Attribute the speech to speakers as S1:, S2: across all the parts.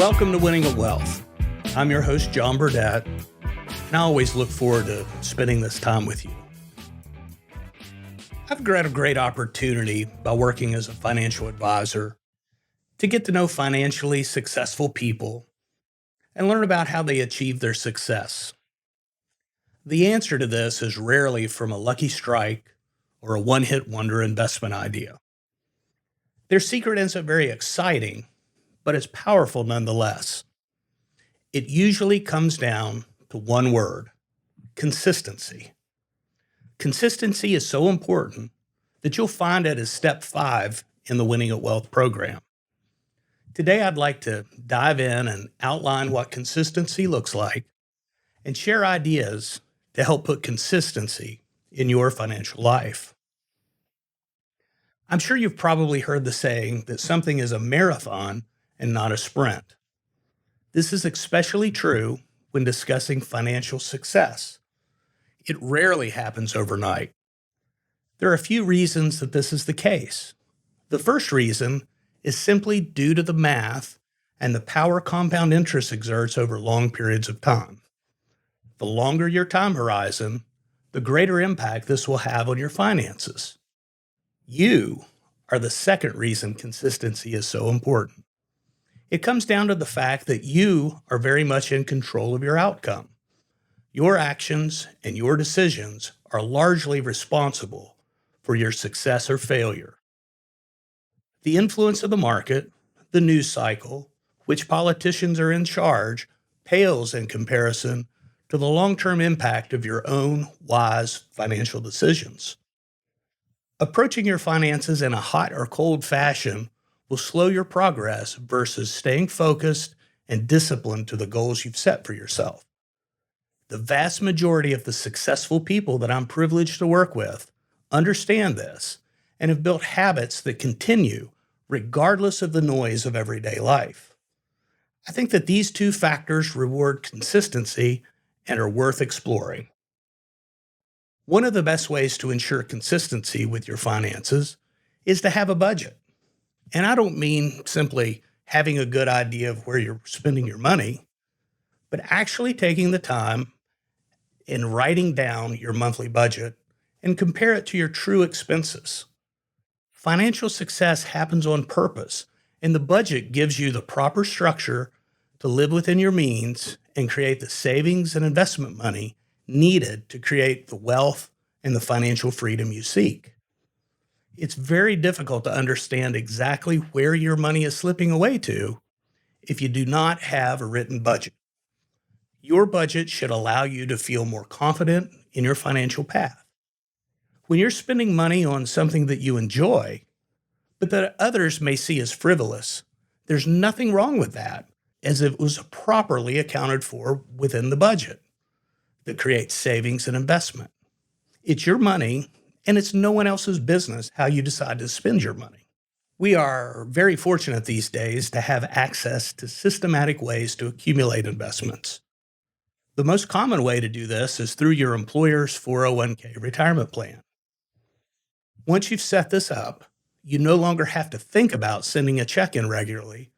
S1: Welcome to Winning at Wealth. I'm your host, John Burdett, and I always look forward to spending this time with you. I've had a great opportunity by working as a financial advisor to get to know financially successful people and learn about how they achieve their success. The answer to this is rarely from a lucky strike or a one-hit wonder investment idea. Their secret isn't very exciting, but it's powerful nonetheless. It usually comes down to one word: consistency. Consistency is so important that you'll find it as step 5 in the Winning at Wealth program. Today, I'd like to dive in and outline what consistency looks like and share ideas to help put consistency in your financial life. I'm sure you've probably heard the saying that something is a marathon and not a sprint. This is especially true when discussing financial success. It rarely happens overnight. There are a few reasons that this is the case. The first reason is simply due to the math and the power compound interest exerts over long periods of time. The longer your time horizon, the greater impact this will have on your finances. You are the second reason consistency is so important. It comes down to the fact that you are very much in control of your outcome. Your actions and your decisions are largely responsible for your success or failure. The influence of the market, the news cycle, which politicians are in charge, pales in comparison to the long-term impact of your own wise financial decisions. Approaching your finances in a hot or cold fashion will slow your progress versus staying focused and disciplined to the goals you've set for yourself. The vast majority of the successful people that I'm privileged to work with understand this and have built habits that continue regardless of the noise of everyday life. I think that these two factors reward consistency and are worth exploring. One of the best ways to ensure consistency with your finances is to have a budget. And I don't mean simply having a good idea of where you're spending your money, but actually taking the time and writing down your monthly budget and compare it to your true expenses. Financial success happens on purpose, and the budget gives you the proper structure to live within your means and create the savings and investment money needed to create the wealth and the financial freedom you seek. It's very difficult to understand exactly where your money is slipping away to if you do not have a written budget. Your budget should allow you to feel more confident in your financial path. When you're spending money on something that you enjoy, but that others may see as frivolous, there's nothing wrong with that, as it was properly accounted for within the budget that creates savings and investment. It's your money, and it's no one else's business how you decide to spend your money. We are very fortunate these days to have access to systematic ways to accumulate investments. The most common way to do this is through your employer's 401k retirement plan. Once you've set this up, you no longer have to think about sending a check in regularly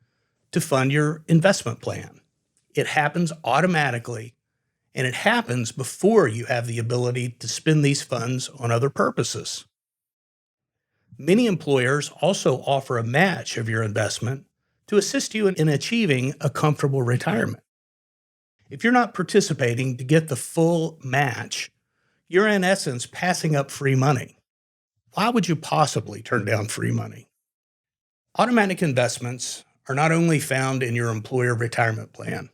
S1: to fund your investment plan. It happens automatically, and it happens before you have the ability to spend these funds on other purposes. Many employers also offer a match of your investment to assist you in achieving a comfortable retirement. If you're not participating to get the full match, you're in essence passing up free money. Why would you possibly turn down free money? Automatic investments are not only found in your employer retirement plan.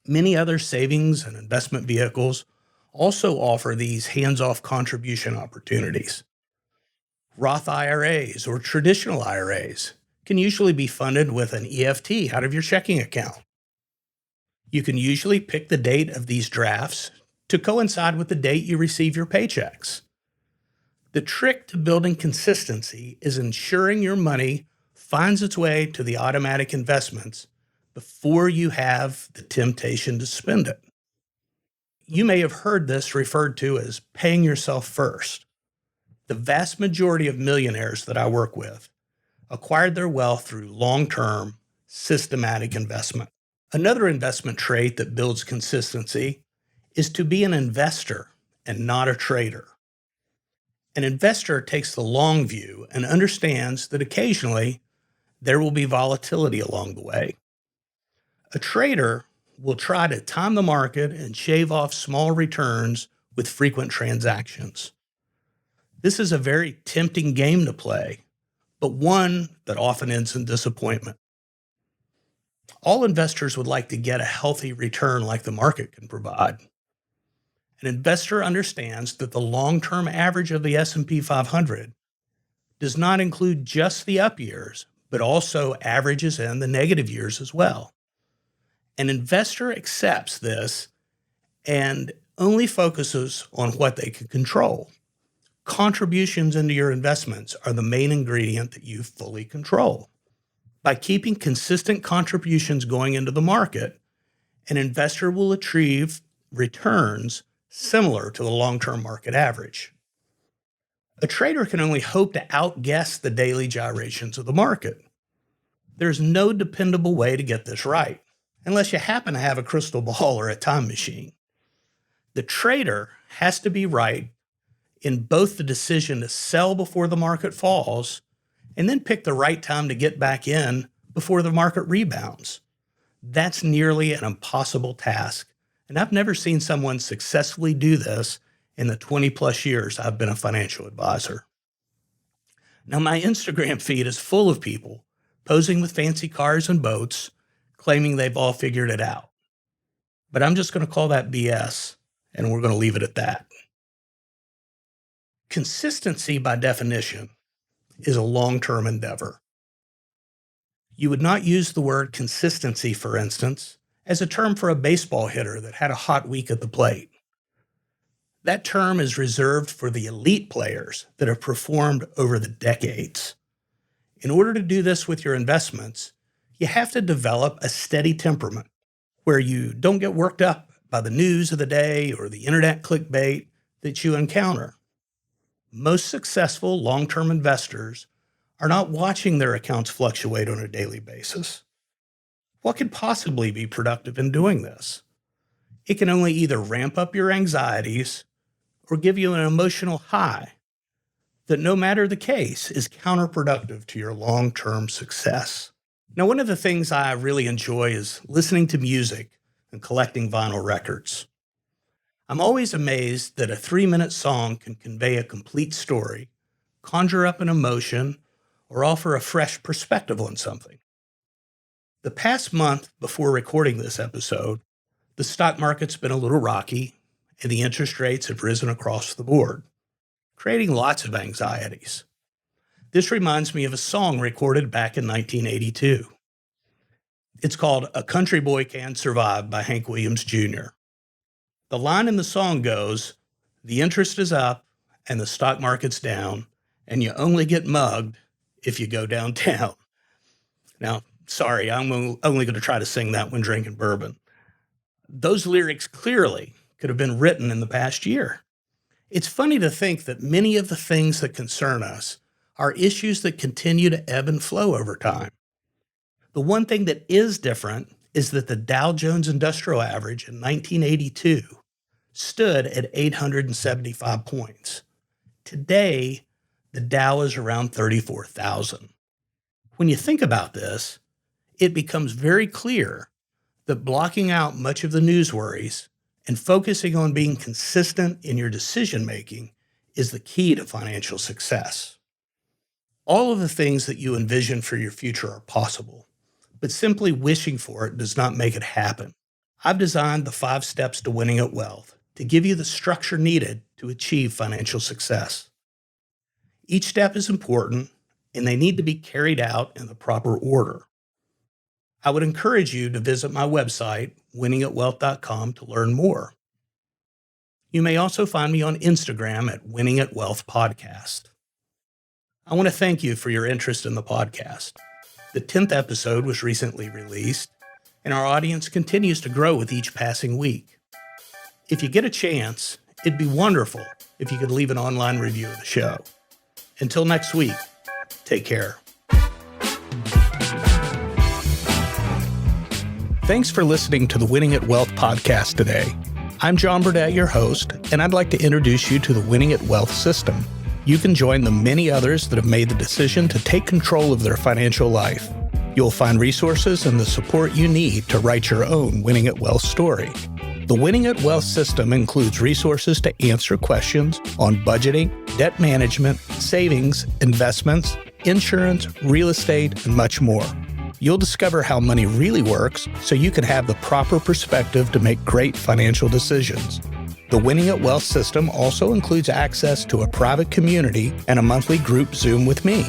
S1: Many other savings and investment vehicles also offer these hands-off contribution opportunities. Roth IRAs or traditional IRAs can usually be funded with an EFT out of your checking account. You can usually pick the date of these drafts to coincide with the date you receive your paychecks. The trick to building consistency is ensuring your money finds its way to the automatic investments before you have the temptation to spend it. You may have heard this referred to as paying yourself first. The vast majority of millionaires that I work with acquired their wealth through long-term, systematic investment. Another investment trait that builds consistency is to be an investor and not a trader. An investor takes the long view and understands that occasionally there will be volatility along the way. A trader will try to time the market and shave off small returns with frequent transactions. This is a very tempting game to play, but one that often ends in disappointment. All investors would like to get a healthy return like the market can provide. An investor understands that the long-term average of the S&P 500 does not include just the up years, but also averages in the negative years as well. An investor accepts this and only focuses on what they can control. Contributions into your investments are the main ingredient that you fully control. By keeping consistent contributions going into the market, an investor will achieve returns similar to the long-term market average. A trader can only hope to outguess the daily gyrations of the market. There's no dependable way to get this right, unless you happen to have a crystal ball or a time machine. The trader has to be right in both the decision to sell before the market falls and then pick the right time to get back in before the market rebounds. That's nearly an impossible task, and I've never seen someone successfully do this in the 20 plus years I've been a financial advisor. Now, my Instagram feed is full of people posing with fancy cars and boats, claiming they've all figured it out. But I'm just going to call that BS, and we're going to leave it at that. Consistency, by definition, is a long-term endeavor. You would not use the word consistency, for instance, as a term for a baseball hitter that had a hot week at the plate. That term is reserved for the elite players that have performed over the decades. In order to do this with your investments, you have to develop a steady temperament where you don't get worked up by the news of the day or the internet clickbait that you encounter. Most successful long-term investors are not watching their accounts fluctuate on a daily basis. What could possibly be productive in doing this? It can only either ramp up your anxieties or give you an emotional high that, no matter the case, is counterproductive to your long-term success. Now, one of the things I really enjoy is listening to music and collecting vinyl records. I'm always amazed that a 3-minute song can convey a complete story, conjure up an emotion, or offer a fresh perspective on something. The past month before recording this episode, the stock market's been a little rocky and the interest rates have risen across the board, creating lots of anxieties. This reminds me of a song recorded back in 1982. It's called "A Country Boy Can Survive" by Hank Williams Jr. The line in the song goes, "The interest is up and the stock market's down, and you only get mugged if you go downtown." Now, sorry, I'm only going to try to sing that when drinking bourbon. Those lyrics clearly could have been written in the past year. It's funny to think that many of the things that concern us are issues that continue to ebb and flow over time. The one thing that is different is that the Dow Jones Industrial Average in 1982 stood at 875 points. Today, the Dow is around 34,000. When you think about this, it becomes very clear that blocking out much of the news worries and focusing on being consistent in your decision-making is the key to financial success. All of the things that you envision for your future are possible, but simply wishing for it does not make it happen. I've designed the 5 steps to winning at wealth to give you the structure needed to achieve financial success. Each step is important, and they need to be carried out in the proper order. I would encourage you to visit my website, winningatwealth.com, to learn more. You may also find me on Instagram at Winning at Wealth Podcast. I want to thank you for your interest in the podcast. The 10th episode was recently released, and our audience continues to grow with each passing week. If you get a chance, it'd be wonderful if you could leave an online review of the show. Until next week, take care. Thanks for listening to the Winning at Wealth podcast today. I'm John Burdett, your host, and I'd like to introduce you to the Winning at Wealth system. You can join the many others that have made the decision to take control of their financial life. You'll find resources and the support you need to write your own Winning at Wealth story. The Winning at Wealth system includes resources to answer questions on budgeting, debt management, savings, investments, insurance, real estate, and much more. You'll discover how money really works so you can have the proper perspective to make great financial decisions. The Winning at Wealth system also includes access to a private community and a monthly group Zoom with me.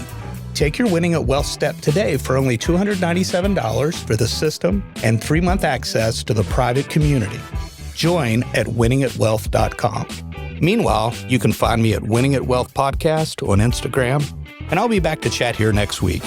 S1: Take your Winning at Wealth step today for only $297 for the system and 3-month access to the private community. Join at winningatwealth.com. Meanwhile, you can find me at Winning at Wealth Podcast on Instagram, and I'll be back to chat here next week.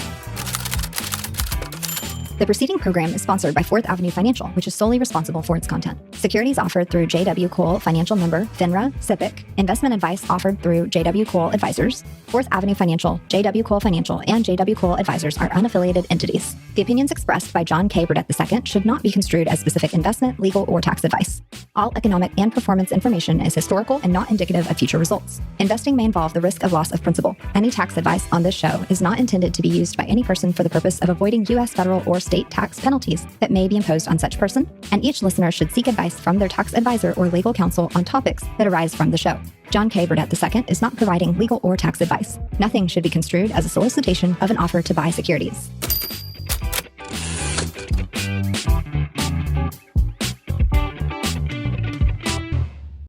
S2: The preceding program is sponsored by Fourth Avenue Financial, which is solely responsible for its content. Securities offered through J.W. Cole Financial Member, FINRA, SIPC. Investment advice offered through J.W. Cole Advisors. Fourth Avenue Financial, J.W. Cole Financial, and J.W. Cole Advisors are unaffiliated entities. The opinions expressed by John K. Burdett II should not be construed as specific investment, legal, or tax advice. All economic and performance information is historical and not indicative of future results. Investing may involve the risk of loss of principal. Any tax advice on this show is not intended to be used by any person for the purpose of avoiding U.S. federal or state tax penalties that may be imposed on such person, and each listener should seek advice from their tax advisor or legal counsel on topics that arise from the show. John K. Burdett II is not providing legal or tax advice. Nothing should be construed as a solicitation of an offer to buy securities.